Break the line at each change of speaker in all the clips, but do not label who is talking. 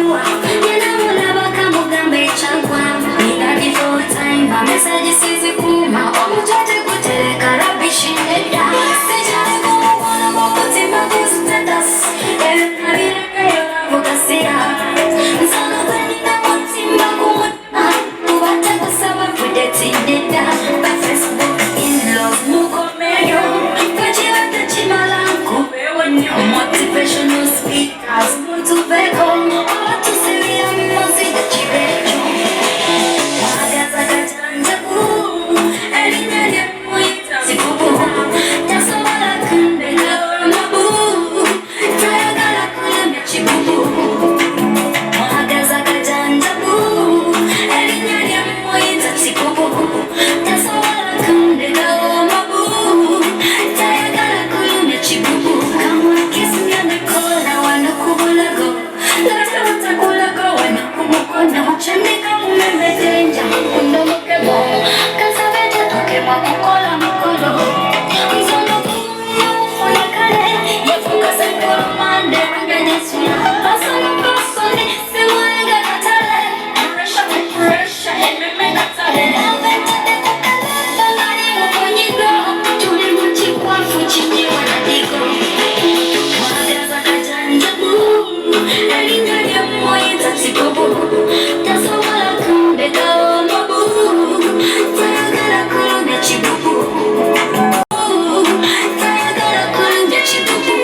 fewer. You know, love come ugambe chagwa. In a default time, my message is kuma. Omutote kutereka rubbish in the dark. Sejale kumukona mukutima ku status. Ebinabireke yonavugasira. Nsolo kwenyina mutima kumutma. Tubate kusaba kudeti ndeda. By Facebook in love mukomeyo. Kajiwate chimalanku. Motivational speakers. Muntu beko. Atu siria mimosi da chibecho. Magaza kachanja kuu. Elinyanya muita sikubu. Tasomala kunde gaora mabu. Tayagala kulamya chibubu. Magaza kachanja kuu. Elinyanya muita sikubu. Tasomala kunde gaora mabu. Tayagala kulamya chibubu. Kama kiss me on the corner, wanakubulago. Lata watakulago, wanakumukona. Chandika mumemetenja, mundo mukebo. Kasabete tukema kukola mukolo. Mzono kuyo ufonekane. Yefunga senkoro mande, rangene suya. Basoni basoni, simuenga katale. Pressure, ememe katale. Aventade kukale, bangari mukonyigo. Tuli muchikwa fuchinyi wanadigo. Magaza kajanja buu. Elinyanya muita sikobu. Tasawala kumbe gaoma buu. Tayagala kulumya chibubu. Tayagala kulumya chibubu.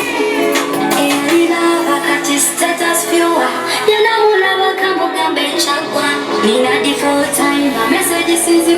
Elina wakati status viewer. Yana mulaba kambugambe chagwa. Nina default time, my message is